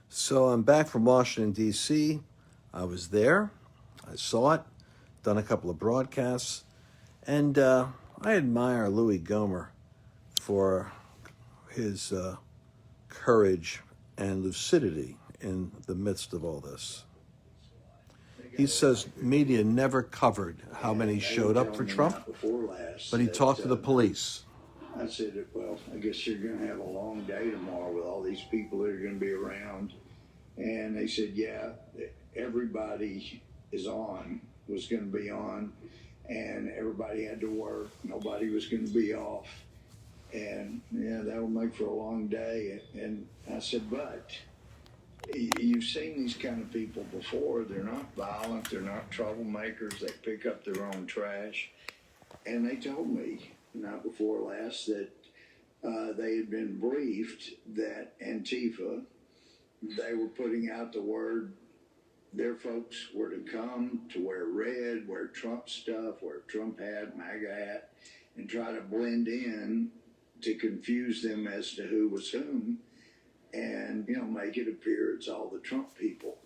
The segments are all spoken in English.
So I'm back from Washington, D.C. I was there. I saw it, done a couple of broadcasts, and I admire Louis Gohmert for his courage and lucidity in the midst of all this. He says media never covered how many showed up for Trump, but he talked to the police. I said, well, I guess you're going to have a long day tomorrow with all these people that are going to be around. And they said, yeah, everybody was going to be on, and everybody had to work. Nobody was going to be off. And, yeah, that'll make for a long day. And I said, but you've seen these kind of people before. They're not violent. They're not troublemakers. They pick up their own trash. And they told me, not before last, that they had been briefed that Antifa, they were putting out the word their folks were to come to wear red, wear Trump stuff, wear Trump hat, MAGA hat, and try to blend in to confuse them as to who was whom and, make it appear it's all the Trump people.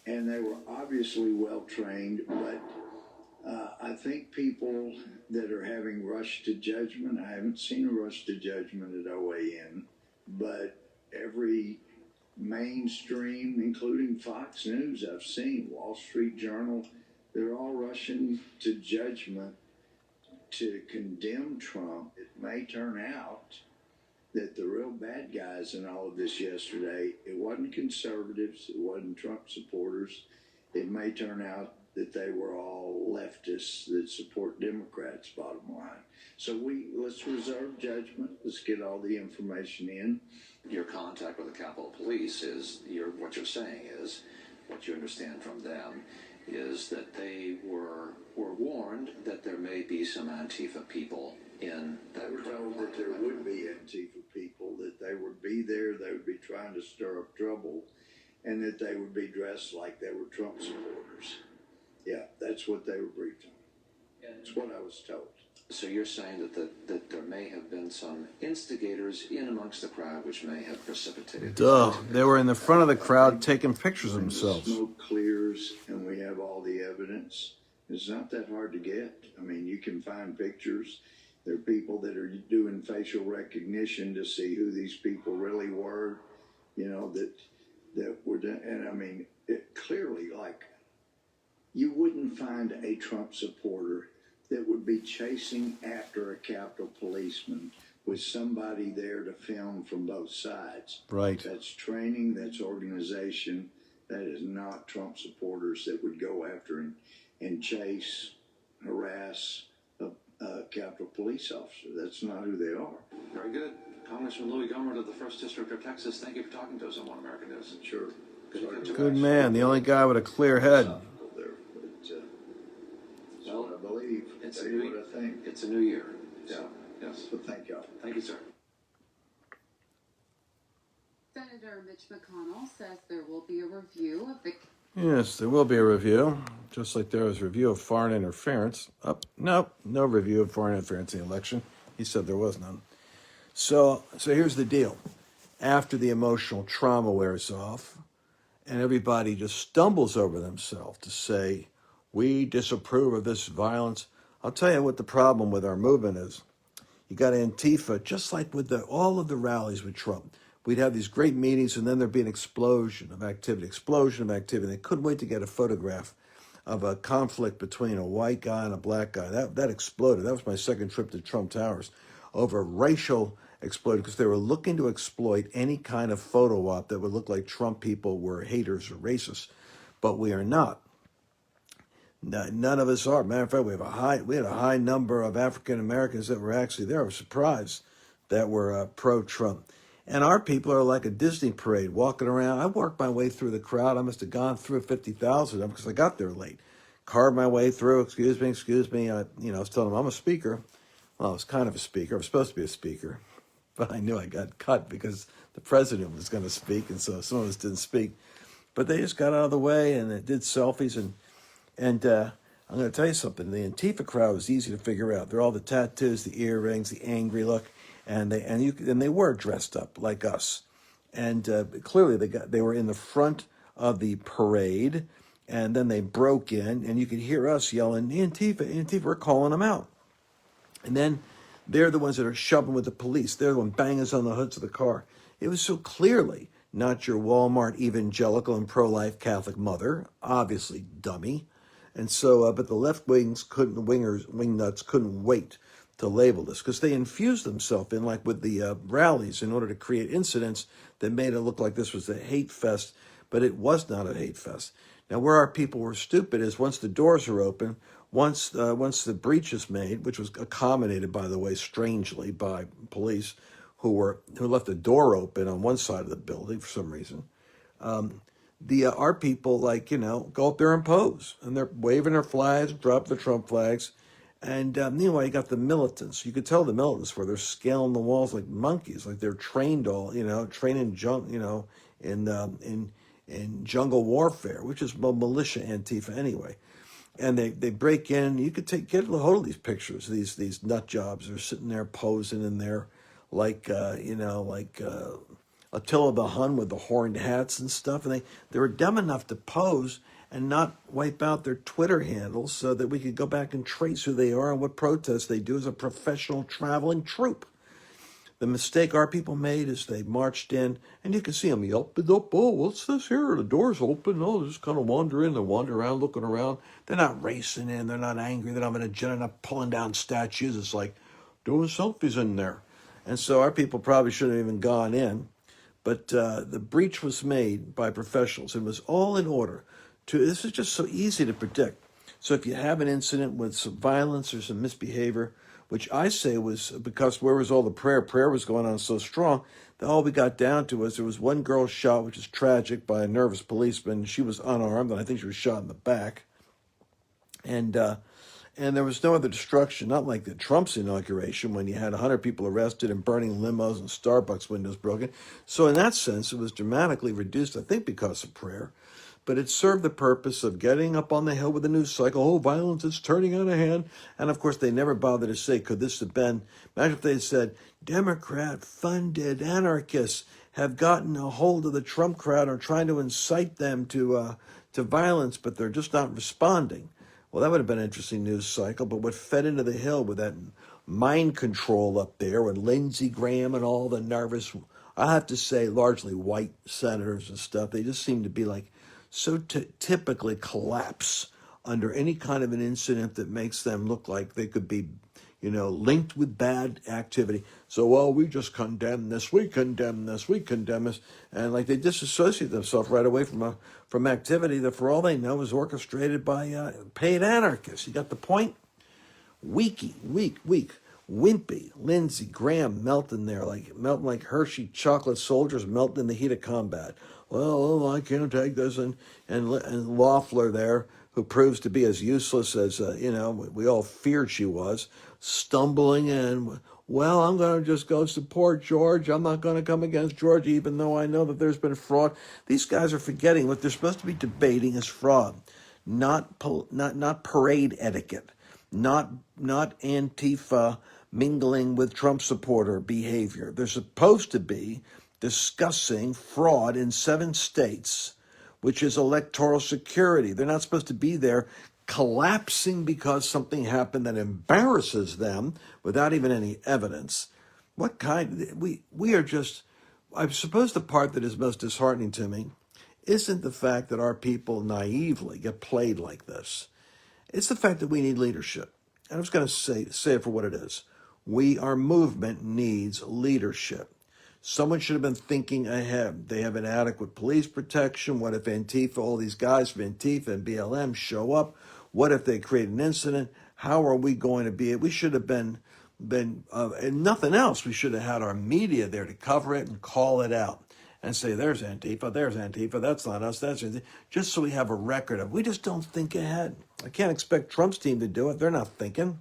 And they were obviously well trained, but I think people that are having rush to judgment, I haven't seen a rush to judgment at OAN, but every mainstream, including Fox News, I've seen, Wall Street Journal, they're all rushing to judgment to condemn Trump. It may turn out that the real bad guys in all of this yesterday, it wasn't conservatives, it wasn't Trump supporters. It may turn out that they were all leftists that support Democrats, bottom line. So let's reserve judgment. Let's get all the information in. Your contact with the Capitol Police what you're saying is, what you understand from them, is that they were warned that there may be some Antifa people in that. They were told that there would be Antifa people, that they would be there, they would be trying to stir up trouble, and that they would be dressed like they were Trump supporters. Yeah, that's what they were briefed on. That's what I was told. So you're saying that there may have been some instigators in amongst the crowd which may have precipitated... They were in the front of the crowd taking pictures of themselves. The smoke clears and we have all the evidence. It's not that hard to get. I mean, you can find pictures. There are people that are doing facial recognition to see who these people really were, that were done. And I mean, it clearly, you wouldn't find a Trump supporter that would be chasing after a Capitol policeman with somebody there to film from both sides. Right. That's training, that's organization. That is not Trump supporters that would go after and chase, harass a Capitol police officer. That's not who they are. Very good. Congressman Louis Gohmert of the 1st District of Texas, thank you for talking to us on One American News. Sure. Good man, the only guy with a clear head. Well, I believe. It's a new year. Yeah. So, yes. So thank y'all. Thank you, sir. Senator Mitch McConnell says there will be a review of the... Yes, there will be a review, just like there was a review of foreign interference. No review of foreign interference in the election. He said there was none. So here's the deal. After the emotional trauma wears off, and everybody just stumbles over themselves to say, we disapprove of this violence. I'll tell you what the problem with our movement is. You got Antifa, just like with all of the rallies with Trump. We'd have these great meetings, and then there'd be an explosion of activity. They couldn't wait to get a photograph of a conflict between a white guy and a black guy. That exploded. That was my second trip to Trump Towers over racial explosion, because they were looking to exploit any kind of photo op that would look like Trump people were haters or racists. But we are not. None of us are. Matter of fact, we had a high number of African Americans that were actually there. I was surprised that were pro-Trump. And our people are like a Disney parade, walking around. I worked my way through the crowd. I must have gone through 50,000 of them because I got there late. Carved my way through. Excuse me. I was telling them I'm a speaker. Well, I was kind of a speaker. I was supposed to be a speaker, but I knew I got cut because the president was going to speak, and so some of us didn't speak. But they just got out of the way and they did selfies. And I'm going to tell you something. The Antifa crowd was easy to figure out. They're all the tattoos, the earrings, the angry look, and they were dressed up like us. And clearly they were in the front of the parade, and then they broke in, and you could hear us yelling, Antifa, Antifa, we're calling them out. And then they're the ones that are shoving with the police. They're the one banging us on the hoods of the car. It was so clearly not your Walmart evangelical and pro-life Catholic mother, obviously dummy. And so, but the left wing nuts couldn't wait to label this, because they infused themselves in, like with the rallies, in order to create incidents that made it look like this was a hate fest, but it was not a hate fest. Now, where our people were stupid is once the doors are open, once the breach is made, which was accommodated, by the way, strangely by police who left the door open on one side of the building for some reason. Our people, go up there and pose, and they're waving their flags, drop the Trump flags, and meanwhile you got the militants. You could tell the militants where they're scaling the walls like monkeys, like they're trained in jungle warfare, which is militia Antifa anyway. And they break in. You could get a hold of these pictures. These nut jobs are sitting there posing in there, like Attila the Hun with the horned hats and stuff. And they were dumb enough to pose and not wipe out their Twitter handles so that we could go back and trace who they are and what protests they do as a professional traveling troupe. The mistake our people made is they marched in, and you can see them yelping up, oh, what's this here? The door's open. Oh, they just kind of wander in. They wander around, looking around. They're not racing in. They're not angry. They're not on an agenda, not pulling down statues. It's like doing selfies in there. And so our people probably shouldn't have even gone in. But the breach was made by professionals. It was all in order. This is just so easy to predict. So if you have an incident with some violence or some misbehavior, which I say was because where was all the prayer? Prayer was going on so strong that all we got down to was there was one girl shot, which is tragic, by a nervous policeman. She was unarmed, and I think she was shot in the back. And there was no other destruction, not like the Trump's inauguration when you had 100 people arrested and burning limos and Starbucks windows broken. So in that sense, it was dramatically reduced, I think, because of prayer. But it served the purpose of getting up on the hill with a news cycle. Oh, violence is turning out of hand. And, of course, they never bothered to say, could this have been, imagine if they had said, Democrat-funded anarchists have gotten a hold of the Trump crowd and are trying to incite them to violence, but they're just not responding. Well, that would have been an interesting news cycle. But what fed into the hill with that mind control up there with Lindsey Graham and all the nervous, I have to say, largely white senators and stuff, they just seem to be like, so typically collapse under any kind of an incident that makes them look like they could be, linked with bad activity. So, well, we just condemn this, we condemn this, we condemn this. And like they disassociate themselves right away from activity that for all they know is orchestrated by paid anarchists. You got the point? Weak. Wimpy, Lindsey Graham melting like Hershey chocolate soldiers melting in the heat of combat. Well, I can't take this. And Loeffler there, who proves to be as useless as, we all feared she was, stumbling in. Well, I'm going to just go support George. I'm not going to come against George, even though I know that there's been fraud. These guys are forgetting what they're supposed to be debating is fraud, not parade etiquette, not Antifa mingling with Trump supporter behavior. They're supposed to be discussing fraud in 7 states, which is electoral security. They're not supposed to be there collapsing because something happened that embarrasses them without even any evidence. What kind? We are just, I suppose the part that is most disheartening to me isn't the fact that our people naively get played like this. It's the fact that we need leadership. And I'm just going to say it for what it is. Our movement needs leadership. Someone should have been thinking ahead. They have inadequate police protection. What if Antifa, all these guys from Antifa and BLM show up? What if they create an incident? How are we going to be? We should have been and nothing else. We should have had our media there to cover it and call it out and say, there's Antifa, that's not us, that's Antifa. Just so we have a record of, we just don't think ahead. I can't expect Trump's team to do it. They're not thinking.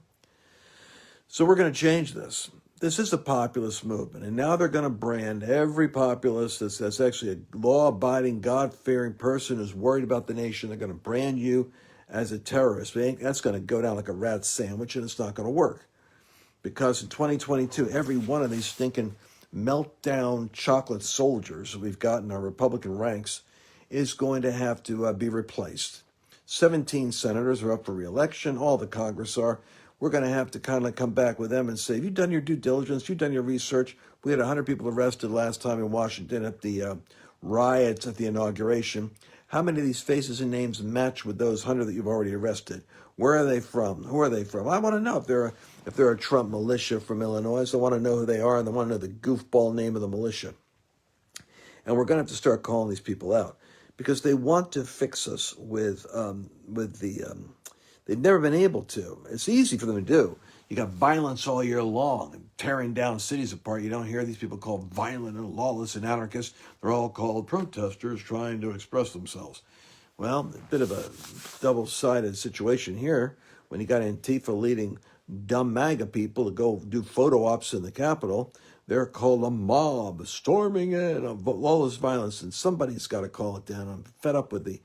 So we're going to change this. This is a populist movement, and now they're going to brand every populist that's actually a law-abiding, God-fearing person who's worried about the nation. They're going to brand you as a terrorist. That's going to go down like a rat sandwich, and it's not going to work. Because in 2022, every one of these stinking meltdown chocolate soldiers that we've got in our Republican ranks is going to have to be replaced. 17 senators are up for re-election. All the Congress are. We're going to have to kind of come back with them and say, have you done your due diligence? You've done your research. We had 100 people arrested last time in Washington at the riots at the inauguration. How many of these faces and names match with those 100 that you've already arrested? Where are they from? Who are they from? I want to know if they're a Trump militia from Illinois. I want to know who they are, and I want to know the goofball name of the militia. And we're going to have to start calling these people out because they want to fix us with the. They've never been able to. It's easy for them to do. You got violence all year long, tearing down cities apart. You don't hear these people called violent and lawless and anarchists. They're all called protesters trying to express themselves. Well, a bit of a double-sided situation here when you got Antifa leading dumb MAGA people to go do photo ops in the Capitol. They're called a mob, storming it, lawless violence, and somebody's got to call it down. I'm fed up with the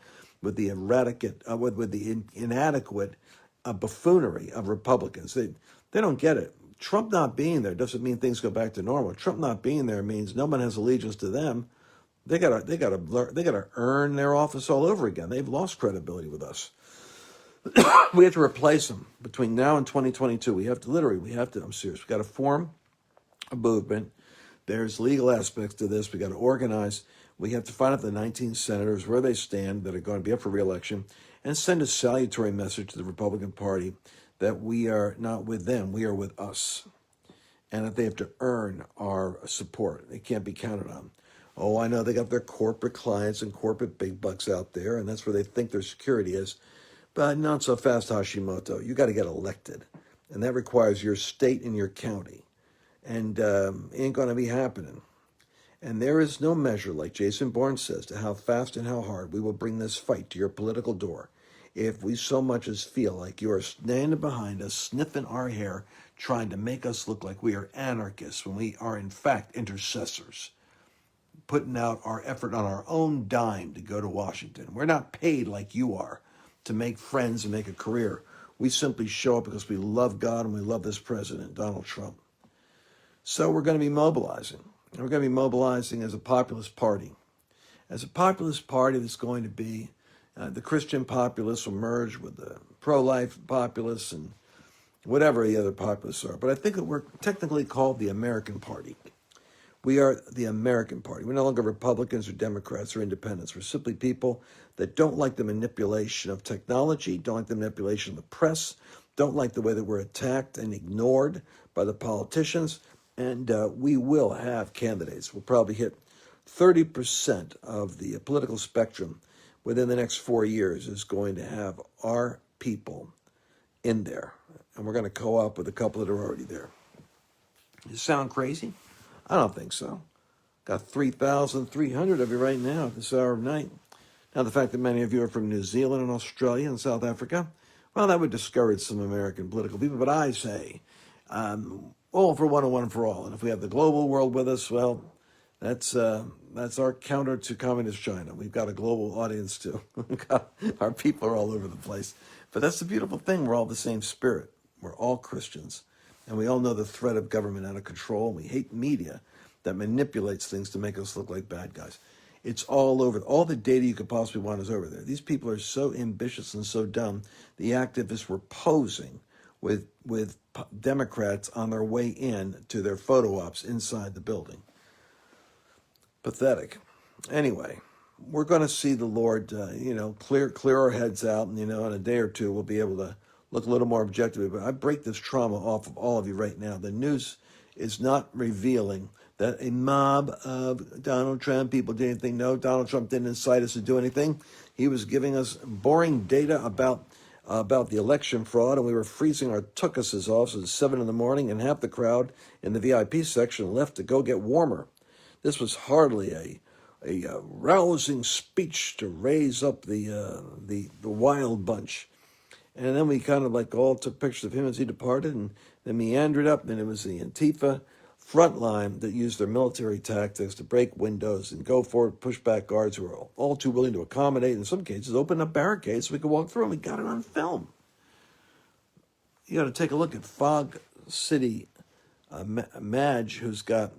inadequate buffoonery of Republicans. They don't get it. Trump not being there doesn't mean things go back to normal. Trump not being there means no one has allegiance to them. They gotta earn their office all over again. They've lost credibility with us. We have to replace them between now and 2022. We have to. I'm serious. We got to form a movement. There's legal aspects to this. We got to organize. We have to find out the 19 senators where they stand that are going to be up for re-election and send a salutary message to the Republican Party that we are not with them, we are with us, and that they have to earn our support. They can't be counted on. Oh, I know they got their corporate clients and corporate big bucks out there, and that's where they think their security is. But not so fast, Hashimoto. You got to get elected, and that requires your state and your county, and ain't going to be happening. And there is no measure, like Jason Bourne says, to how fast and how hard we will bring this fight to your political door if we so much as feel like you are standing behind us, sniffing our hair, trying to make us look like we are anarchists when we are in fact intercessors, putting out our effort on our own dime to go to Washington. We're not paid like you are to make friends and make a career. We simply show up because we love God and we love this president, Donald Trump. So we're going to be mobilizing. And we're going to be mobilizing as a populist party. As a populist party that's going to be, the Christian populists will merge with the pro-life populists and whatever the other populists are. But I think that we're technically called the American Party. We are the American Party. We're no longer Republicans or Democrats or independents. We're simply people that don't like the manipulation of technology, don't like the manipulation of the press, don't like the way that we're attacked and ignored by the politicians. And we will have candidates. We'll probably hit 30% of the political spectrum within the next 4 years is going to have our people in there. And we're going to co-op with a couple that are already there. Does it sound crazy? I don't think so. Got 3,300 of you right now at this hour of night. Now, the fact that many of you are from New Zealand and Australia and South Africa, well, that would discourage some American political people. But I say, all for one and one for all. And if we have the global world with us, well, that's our counter to communist China. We've got a global audience too. Our people are all over the place. But that's the beautiful thing. We're all the same spirit. We're all Christians. And we all know the threat of government out of control. We hate media that manipulates things to make us look like bad guys. It's all over. All the data you could possibly want is over there. These people are so ambitious and so dumb. The activists were posing with Democrats on their way in to their photo ops inside the building. Pathetic. Anyway, we're going to see the Lord, clear our heads out, and in a day or two we'll be able to look a little more objectively. But I break this trauma off of all of you right now. The news is not revealing that a mob of Donald Trump people did anything. No, Donald Trump didn't incite us to do anything. He was giving us boring data about the election fraud, and we were freezing our tuckuses off at 7 in the morning, and half the crowd in the VIP section left to go get warmer. This was hardly a rousing speech to raise up the wild bunch. And then we kind of all took pictures of him as he departed, and then meandered up, and it was the Antifa front line that used their military tactics to break windows and go forward, push back guards who were all too willing to accommodate, in some cases, open up barricades so we could walk through, and we got it on film. You got to take a look at Fog City Madge, who's got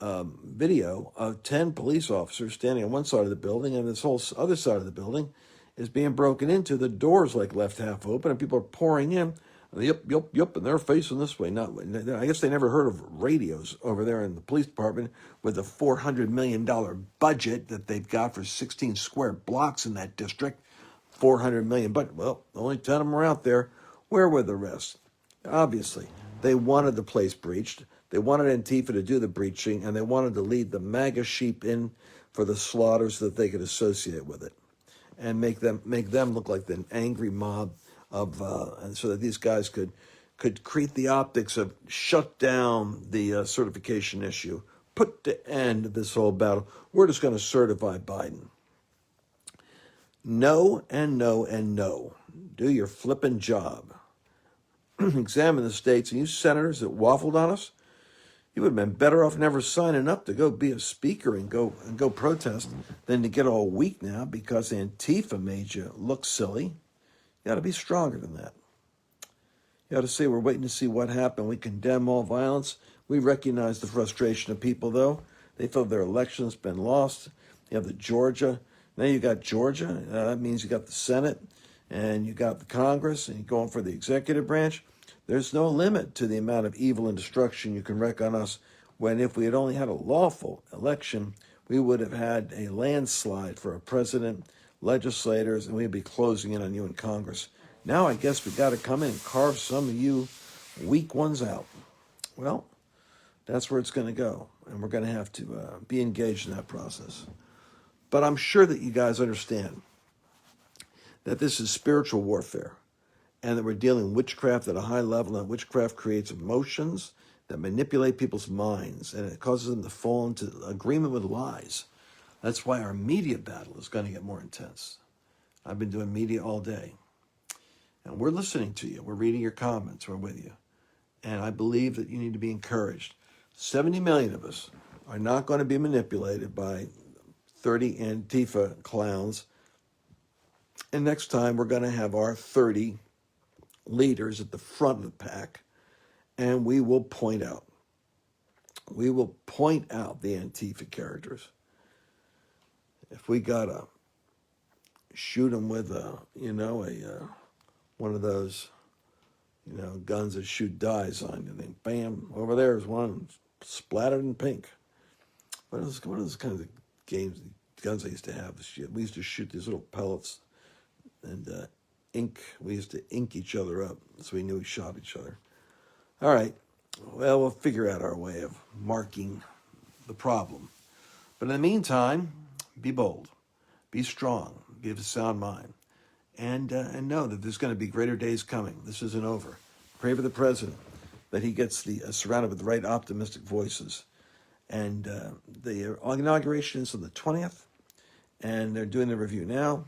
video of 10 police officers standing on one side of the building, and this whole other side of the building is being broken into. The doors like left half open, and people are pouring in. Yep, and they're facing this way. I guess they never heard of radios over there in the police department with the $400 million budget that they've got for 16 square blocks in that district. $400 million, but, well, only 10 of them are out there. Where were the rest? Obviously, they wanted the place breached. They wanted Antifa to do the breaching, and they wanted to lead the MAGA sheep in for the slaughter so that they could associate with it and make them look like the angry mob of, and so that these guys could create the optics of shut down the certification issue, put to end this whole battle. We're just going to certify Biden. No and no and no. Do your flippin' job. Examine the states, and you senators that waffled on us, you would have been better off never signing up to go be a speaker and go protest than to get all weak now because Antifa made you look silly. You got to be stronger than that. You got to say we're waiting to see what happened. We condemn all violence. We recognize the frustration of people, though. They feel their election's been lost. You have the Georgia. Now you got Georgia. That means you got the Senate and you got the Congress and you're going for the executive branch. There's no limit to the amount of evil and destruction you can wreak on us when if we had only had a lawful election, we would have had a landslide for our president, legislators, and we'd be closing in on you in Congress. Now I guess we got to come in and carve some of you weak ones out. Well, that's where it's going to go, and we're going to have to be engaged in that process. But I'm sure that you guys understand that this is spiritual warfare and that we're dealing witchcraft at a high level, and witchcraft creates emotions that manipulate people's minds, and it causes them to fall into agreement with lies. That's why our media battle is going to get more intense. I've been doing media all day, and we're listening to you. We're reading your comments. We're with you. And I believe that you need to be encouraged. 70 million of us are not going to be manipulated by 30 Antifa clowns. And next time we're going to have our 30 leaders at the front of the pack, and we will point out the Antifa characters. If we gotta shoot them with one of those, guns that shoot dyes on you, think, bam, over there's one splattered in pink. What are those kinds of guns I used to have? We used to shoot these little pellets and ink. We used to ink each other up so we knew we shot each other. All right. Well, we'll figure out our way of marking the problem. But in the meantime, be bold, be strong, be of a sound mind, and know that there's going to be greater days coming. This isn't over. Pray for the president that he gets surrounded with the right optimistic voices. And the inauguration is on the 20th, and they're doing the review now.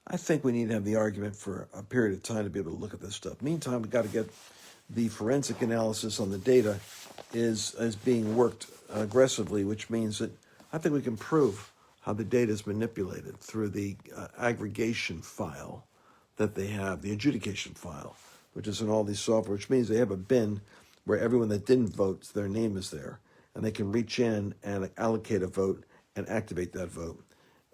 I think we need to have the argument for a period of time to be able to look at this stuff. Meantime, we've got to get the forensic analysis on the data is being worked aggressively, which means that I think we can prove how the data is manipulated through the aggregation file that they have, the adjudication file, which is in all these software, which means they have a bin where everyone that didn't vote, their name is there, and they can reach in and allocate a vote and activate that vote.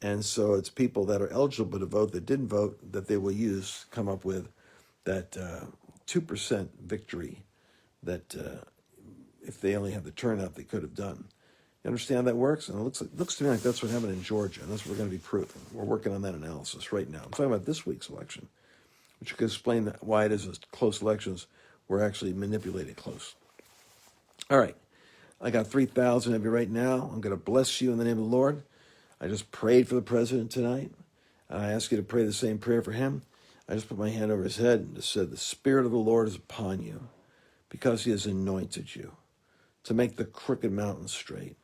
And so it's people that are eligible to vote that didn't vote that they will use, come up with that 2% victory that if they only have the turnout they could have done. You understand how that works? And it looks to me like that's what happened in Georgia, and that's what we're going to be proving. We're working on that analysis right now. I'm talking about this week's election, which could explain why it is that close elections were actually manipulated close. All right. I got 3,000 of you right now. I'm going to bless you in the name of the Lord. I just prayed for the president tonight. I ask you to pray the same prayer for him. I just put my hand over his head and just said, the Spirit of the Lord is upon you because he has anointed you to make the crooked mountains straight.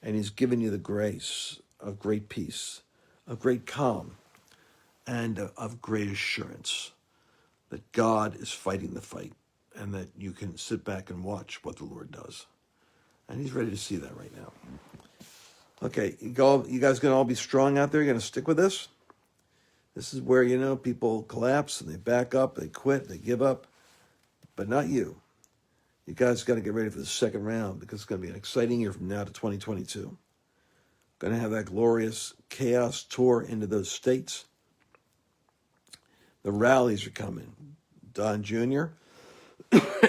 And he's given you the grace of great peace, of great calm, and of great assurance that God is fighting the fight and that you can sit back and watch what the Lord does. And he's ready to see that right now. Okay, you guys going to all be strong out there? You're going to stick with this? This is where, people collapse and they back up, they quit, they give up. But not you. You guys got to get ready for the second round because it's going to be an exciting year from now to 2022. Going to have that glorious chaos tour into those states. The rallies are coming. Don Jr.,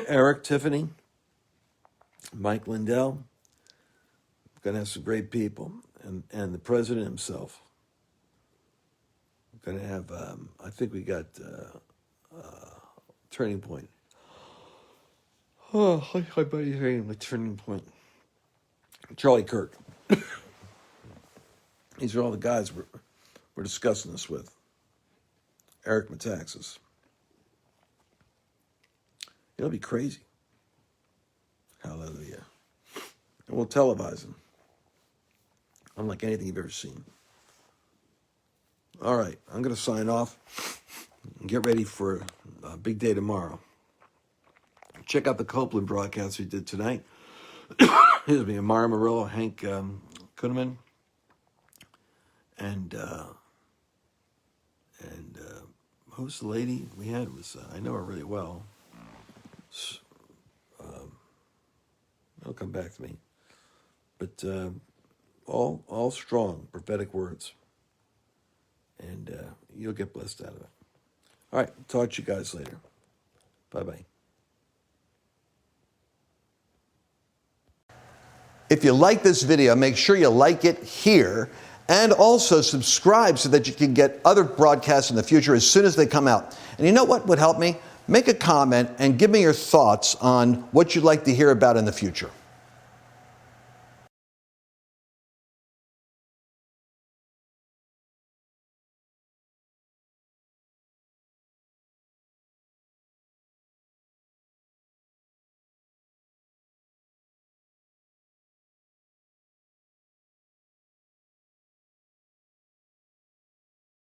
Eric Tiffany, Mike Lindell. Going to have some great people. And the president himself. Going to have, I think we got Turning Point. Oh, my buddy's reading the Turning Point. Charlie Kirk. These are all the guys we're discussing this with. Eric Metaxas. It'll be crazy. Hallelujah. And we'll televise them. Unlike anything you've ever seen. All right, I'm going to sign off and get ready for a big day tomorrow. Check out the Copeland broadcast we did tonight. Here's me, Amara Murillo, Hank Kuhneman, and who's the lady we had? Was I know her really well. It'll come back to me. But all strong prophetic words, and you'll get blessed out of it. All right, talk to you guys later. Bye-bye. If you like this video, make sure you like it here and also subscribe so that you can get other broadcasts in the future as soon as they come out. And you know what would help me? Make a comment and give me your thoughts on what you'd like to hear about in the future.